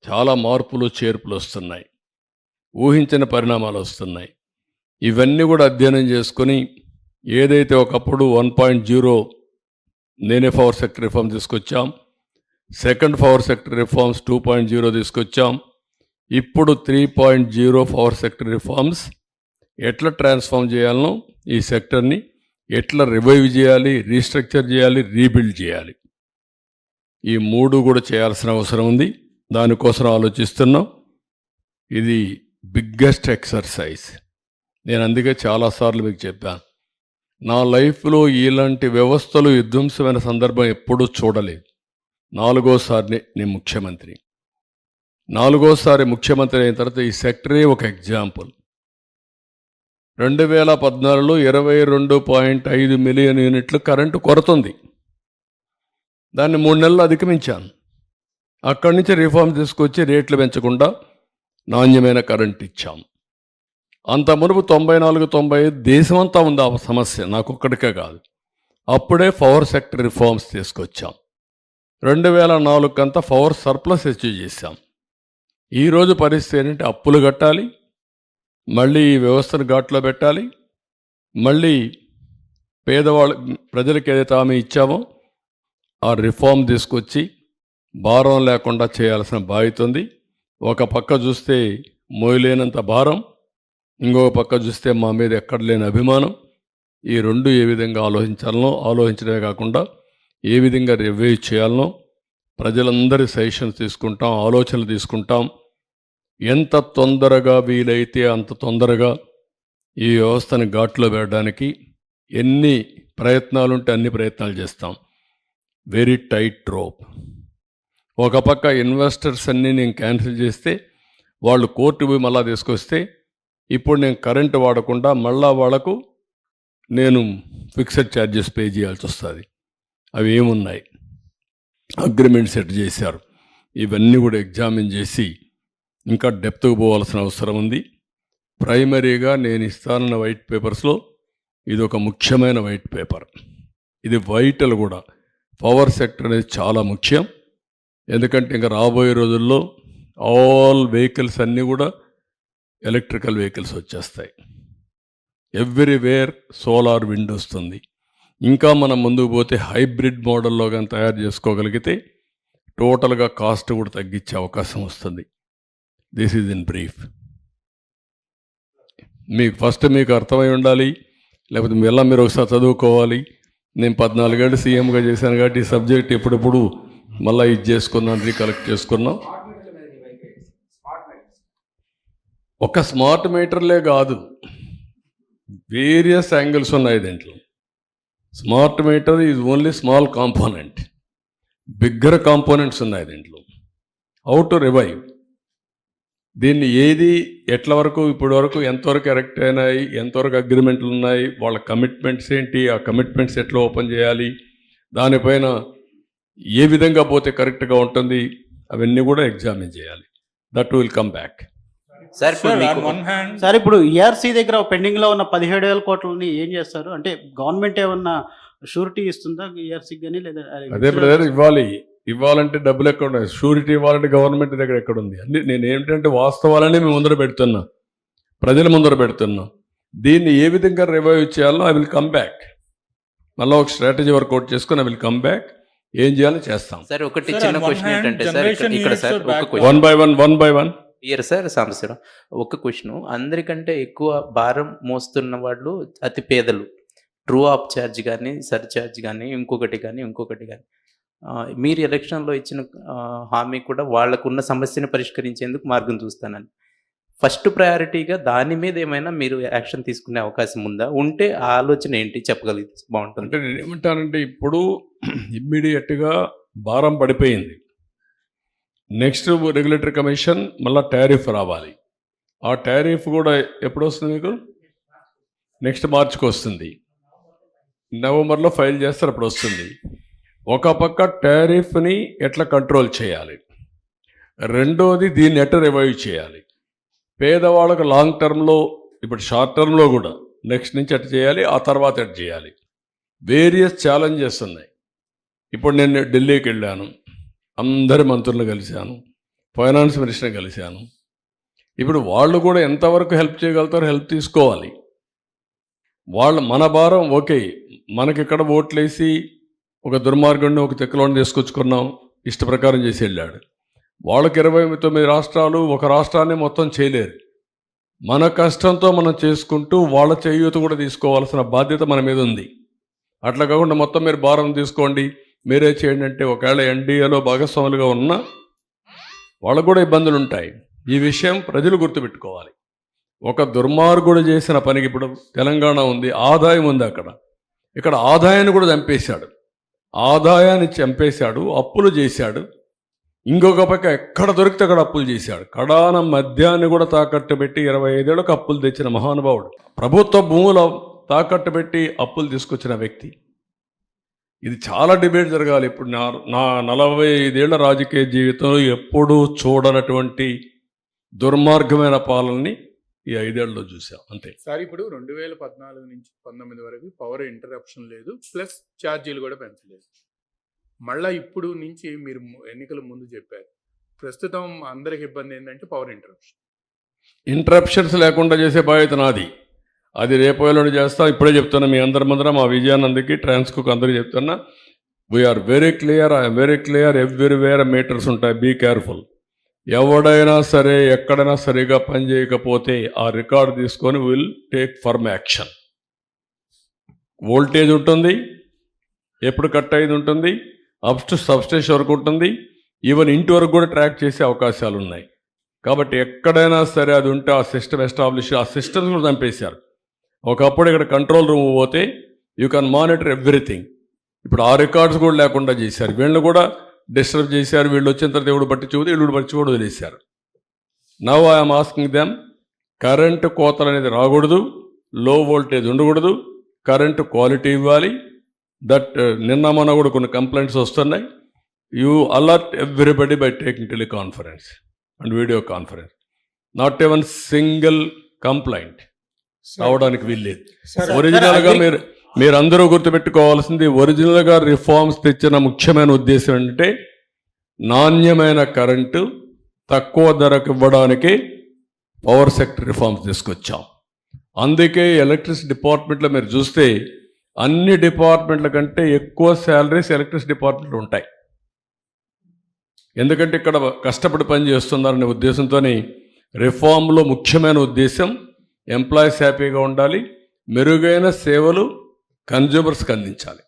చాలా మార్పులు చేర్పులు వస్తున్నాయి, ఊహించిన పరిణామాలు వస్తున్నాయి. ఇవన్నీ కూడా అధ్యయనం చేసుకొని ఏదైతే ఒకప్పుడు 1.0 నేనే పవర్ సెక్టర్ రిఫార్మ్ తీసుకొచ్చాం, సెకండ్ పవర్ సెక్టర్ రిఫార్మ్స్ 2.0 తీసుకొచ్చాం, ఇప్పుడు 3.0 పవర్ సెక్టర్ రిఫార్మ్స్ ఎట్లా ట్రాన్స్ఫార్మ్ చేయాలనో, ఈ సెక్టర్ని ఎట్లా రివైవ్ చేయాలి, రీస్ట్రక్చర్ చేయాలి, రీబిల్డ్ చేయాలి, ఈ మూడు కూడా చేయాల్సిన అవసరం ఉంది. దానికోసం ఆలోచిస్తున్నాం. ఇది బిగ్గెస్ట్ ఎక్సర్సైజ్. నేను అందుకే చాలాసార్లు మీకు చెప్పాను, నా లైఫ్లో ఇలాంటి వ్యవస్థలు విధ్వంసమైన సందర్భం ఎప్పుడూ చూడలేదు. 4వసారి నేను ముఖ్యమంత్రి. 4వసారి ముఖ్యమంత్రి అయిన తర్వాత ఈ సెక్టరే ఒక ఎగ్జాంపుల్. 2014లో 22.5 మిలియన్ యూనిట్లు కరెంటు కొరతుంది. దాన్ని 3 నెలలు అధిగమించాను. అక్కడి నుంచి రిఫార్మ్ తీసుకొచ్చి రేట్లు పెంచకుండా నాణ్యమైన కరెంట్ ఇచ్చాం. అంత మునుపు 94-95 దేశమంతా ఉంది ఆ సమస్య, నాకు ఒక్కడికే కాదు. అప్పుడే పవర్ సెక్టర్ రిఫార్మ్స్ తీసుకొచ్చాం. 2004 కంతా పవర్ సర్ప్లస్ అచీవ్ చేశాం. ఈరోజు పరిస్థితి ఏంటంటే అప్పులు కట్టాలి, మళ్ళీ ఈ వ్యవస్థను ఘాట్లో పెట్టాలి, మళ్ళీ ప్రజలకు ఏదైతే హామీ ఇచ్చామో ఆ రిఫార్మ్ తీసుకొచ్చి భారం లేకుండా చేయాల్సిన బాధ్యత ఉంది. ఒక పక్క చూస్తే మోయలేనంత భారం, ఇంకొక పక్క చూస్తే మా మీద ఎక్కడ లేని అభిమానం. ఈ రెండు ఏ విధంగా ఆలోచించడమే కాకుండా ఏ విధంగా రివ్యూ చేయాలనో ప్రజలందరి సజెషన్స్ తీసుకుంటాం, ఆలోచనలు తీసుకుంటాం. ఎంత తొందరగా వీలైతే అంత తొందరగా ఈ వ్యవస్థను ఘాట్లో పెట్టడానికి ఎన్ని ప్రయత్నాలుంటే అన్ని ప్రయత్నాలు చేస్తాం. Very tight rope. ఒక పక్క ఇన్వెస్టర్స్ అన్నీ నేను క్యాన్సిల్ చేస్తే వాళ్ళు కోర్టు పోయి మళ్ళా తీసుకొస్తే ఇప్పుడు నేను కరెంటు వాడకుండా మళ్ళా వాళ్లకు నేను ఫిక్స్డ్ ఛార్జెస్ పే చేయాల్సి వస్తుంది. అవి ఏమున్నాయి, అగ్రిమెంట్ సెట్ చేశారు. ఇవన్నీ కూడా ఎగ్జామిన్ చేసి ఇంకా డెప్త్కు పోవాల్సిన అవసరం ఉంది. ప్రైమరీగా నేను ఇస్తానన్న వైట్ పేపర్స్లో ఇది ఒక ముఖ్యమైన వైట్ పేపర్. ఇది వైటల్ కూడా. పవర్ సెక్టర్ అనేది చాలా ముఖ్యం. ఎందుకంటే ఇంకా రాబోయే రోజుల్లో ఆల్ వెహికల్స్ అన్నీ కూడా ఎలక్ట్రికల్ వెహికల్స్ వచ్చేస్తాయి. ఎవ్రీవేర్ సోలార్ విండ్ వస్తుంది. ఇంకా మనం ముందుకు పోతే హైబ్రిడ్ మోడల్లో కానీ తయారు చేసుకోగలిగితే టోటల్గా కాస్ట్ కూడా తగ్గించే అవకాశం వస్తుంది. This is in brief. మీకు అర్థమై ఉండాలి, లేకపోతే మీరు ఒకసారి చదువుకోవాలి. నేను 14 ఏళ్ళు సీఎంగా చేశాను కాబట్టి ఈ సబ్జెక్ట్ ఎప్పుడెప్పుడు మళ్ళీ ఇది చేసుకున్నాను, రీకలెక్ట్ చేసుకున్నాం. ఒక స్మార్ట్ మీటర్లే కాదు, వేరియస్ యాంగిల్స్ ఉన్నాయి దీంట్లో. Smart meter is only small component, bigger components ఉన్నాయి దీంట్లో. హౌ టు రివైవ్ దీన్ని, ఏది ఎట్ల వరకు ఇప్పటి వరకు ఎంతవరకు ఎరెక్ట్ అయినాయి, ఎంతవరకు అగ్రిమెంట్లు ఉన్నాయి, వాళ్ళ కమిట్మెంట్స్ ఏంటి, ఆ కమిట్మెంట్స్ ఎట్లా ఓపెన్ చేయాలి, దానిపైన ఏ విధంగా పోతే కరెక్ట్గా ఉంటుంది, అవన్నీ కూడా ఎగ్జామిన్ చేయాలి. That will come back. Sir ఇప్పుడు ఈఆర్సీ దగ్గర పెండింగ్లో ఉన్న 17,000 కోట్లని ఏం చేస్తారు? అంటే గవర్నమెంట్ ఏమన్నా షూరిటీ ఇస్తుందా ఈఆర్సీకి కానీ, లేదా అదే బ్రదర్ ఇవ్వాలంటే డబ్బులు ఎక్కడ ఉన్నాయి? షూరిటీ ఇవ్వాలంటే గవర్నమెంట్ దగ్గర ఎక్కడ ఉంది? అన్ని నేను ఏంటంటే వాస్తవాలనే మేము ముందర పెడుతున్నా, ప్రజల ముందర పెడుతున్నాం. దీన్ని ఏ విధంగా రివైవ్ చేయాలో ఐ విల్ కమ్ బ్యాక్. మళ్ళీ ఒక స్ట్రాటజీ వర్కౌట్ చేసుకుని ఐ విల్ కమ్ బ్యాక్. ఏం చేయాలో చేస్తాం. సార్ ఒకటి చిన్న క్వశ్చన్ ఏంటంటే సార్, ఇక్కడ sir one by one sir Sambasivarao, ఒక క్వశ్చన్. అందరికంటే ఎక్కువ భారం మోస్తున్న వాళ్ళు అతి పేదలు. ట్రూ ఆఫ్ ఛార్జ్ కానీ, సర్ఛార్జ్ కానీ, ఇంకొకటి కానీ మీరు ఎలక్షన్లో ఇచ్చిన హామీ కూడా వాళ్ళకున్న సమస్యను పరిష్కరించేందుకు మార్గం చూస్తానని. ఫస్ట్ ప్రయారిటీగా దాని మీద ఏమైనా మీరు యాక్షన్ తీసుకునే అవకాశం ఉందా? ఉంటే ఆ ఆలోచన ఏంటి చెప్పగలిగితే బాగుంటుంది. అంటే నేను ఏమంటానంటే, ఇప్పుడు ఇమ్మీడియట్గా భారం పడిపోయింది. నెక్స్ట్ రెగ్యులేటరీ కమిషన్ మళ్ళీ టారిఫ్ రావాలి. ఆ టారిఫ్ కూడా ఎప్పుడు వస్తుంది మీకు? నెక్స్ట్ మార్చికి వస్తుంది. నవంబర్లో ఫైల్ చేస్తారు, అప్పుడు వస్తుంది. ఒక పక్క టారిఫ్ని ఎట్లా కంట్రోల్ చేయాలి, రెండోది దీన్ని ఎట్లా రివైవ్ చేయాలి. పేదవాళ్ళకు లాంగ్ టర్మ్లో, ఇప్పుడు షార్ట్ టర్మ్లో కూడా నెక్స్ట్ నుంచి ఎట్లా చేయాలి, ఆ తర్వాత ఎట్లా చేయాలి. వేరియస్ ఛాలెంజెస్ ఉన్నాయి. ఇప్పుడు నేను ఢిల్లీకి వెళ్ళాను, అందరి మంత్రులను కలిశాను, ఫైనాన్స్ మినిస్టర్ని కలిశాను. ఇప్పుడు వాళ్ళు కూడా ఎంతవరకు హెల్ప్ చేయగలుగుతారో హెల్ప్ తీసుకోవాలి. మన భారం ఓకే, మనకిక్కడ ఓట్లేసి ఒక దుర్మార్గుడిని ఒక తెక్కలోని తీసుకొచ్చుకున్నాం, ఇష్ట ప్రకారం చేసి వెళ్ళాడు. వాళ్ళకి 29 రాష్ట్రాలు, ఒక రాష్ట్రాన్ని మొత్తం చేయలేరు. మన కష్టంతో మనం చేసుకుంటూ వాళ్ళ చేయూత కూడా తీసుకోవాల్సిన బాధ్యత మన మీద ఉంది. అట్లా కాకుండా మొత్తం మీరు భారం తీసుకోండి, మీరే చేయండి అంటే ఒకవేళ ఎన్డీఏలో భాగస్వాములుగా ఉన్నా వాళ్ళకు కూడా ఇబ్బందులు ఉంటాయి. ఈ విషయం ప్రజలు గుర్తుపెట్టుకోవాలి. ఒక దుర్మార్గుడు చేసిన పనికి ఇప్పుడు తెలంగాణ ఉంది, ఆదాయం ఉంది అక్కడ. ఇక్కడ ఆదాయాన్ని కూడా చంపేశాడు, ఆదాయాన్ని చంపేశాడు, అప్పులు చేశాడు. ఇంకొక పక్క ఎక్కడ దొరికితే అక్కడ అప్పులు చేశాడు. కడాన మద్యాన్ని కూడా తాకట్టు పెట్టి 25 ఏళ్ళకు అప్పులు తెచ్చిన మహానుభావుడు. ప్రభుత్వ భూముల తాకట్టు పెట్టి అప్పులు తీసుకొచ్చిన వ్యక్తి. ఇది చాలా డిబేట్ జరగాలి. ఇప్పుడు నా 45 ఏళ్ల రాజకీయ జీవితంలో ఎప్పుడూ చూడనటువంటి దుర్మార్గమైన పాలనని ఈ 5 ఏళ్లలో చూసాం అంతే. సార్ ఇప్పుడు 2014 నుంచి 19 వరకు పవర్ ఇంటరప్షన్ లేదు, ప్లస్ ఛార్జీలు కూడా పెంచలేదు. మళ్ళీ ఇప్పుడు నుంచి మీరు ఎన్నికల ముందు చెప్పారు, ప్రస్తుతం అందరికి ఇబ్బంది ఏంటంటే పవర్ ఇంటరప్షన్స్ లేకుండా చేసే బాధ్యత నాది. అది రేపు ఎల్లుండి చేస్తాం. ఇప్పుడే చెప్తున్నా మీ అందరి ముందర, మా విజయానందకి, ట్రాన్స్కోకి అందరికీ చెప్తున్నా, we are very clear, I'm very clear. Everywhere meters ఉంటాయి, బీ కేర్ఫుల్. ఎవడైనా సరే ఎక్కడైనా సరిగా పని చేయకపోతే ఆ రికార్డు తీసుకొని will take firm action. Voltage ఉంటుంది, ఎప్పుడు కట్ అయ్యేది ఉంటుంది, అప్ టు సబ్స్టేషన్ వరకు ఉంటుంది, ఈవెన్ ఇంటి వరకు కూడా ట్రాక్ చేసే అవకాశాలు ఉన్నాయి. కాబట్టి ఎక్కడైనా సరే అది ఉంటే ఆ సిస్టమ్ ఎస్టాబ్లిష్, ఆ సిస్టమ్స్ కూడా చంపేశారు. ఒకప్పుడు ఇక్కడ కంట్రోల్ రూమ్ పోతే యూ కెన్ మానిటర్ ఎవ్రీథింగ్. ఇప్పుడు ఆ రికార్డ్స్ కూడా లేకుండా చేశారు. వీళ్ళని కూడా డిస్టర్బ్ చేశారు. వీళ్ళు వచ్చిన తర్వాత దేవుడు బట్టి చూడు, వీళ్ళు బట్టి కూడా వదిలేశారు. Now I'm asking them, current కోతలు అనేది రాకూడదు, లో వోల్టేజ్ ఉండకూడదు, కరెంటు క్వాలిటీ ఇవ్వాలి. దట్ నిన్న మొన్న కూడా కొన్ని కంప్లైంట్స్ వస్తున్నాయి. You alert everybody by taking teleconference and video conference. Not ఎవన్ single complaint రావడానికి వీల్లేదు. ఒరిజినల్గా మీరందరూ గుర్తుపెట్టుకోవాల్సింది, ఒరిజినల్గా రిఫార్మ్స్ తెచ్చిన ముఖ్యమైన ఉద్దేశం ఏంటంటే నాణ్యమైన కరెంటు తక్కువ ధరకు ఇవ్వడానికి పవర్ సెక్టర్ రిఫార్మ్స్ తీసుకొచ్చాం. అందుకే ఎలక్ట్రిసిటీ డిపార్ట్మెంట్లో మీరు చూస్తే అన్ని డిపార్ట్మెంట్ల కంటే ఎక్కువ శాలరీస్ ఎలక్ట్రిసిటీ డిపార్ట్మెంట్లో ఉంటాయి. ఎందుకంటే ఇక్కడ కష్టపడి పని చేస్తున్నారనే ఉద్దేశంతో రిఫార్మ్లో ముఖ్యమైన ఉద్దేశం ఎంప్లాయీస్ హ్యాపీగా ఉండాలి, మెరుగైన సేవలు కన్జ్యూమర్స్కి అందించాలి.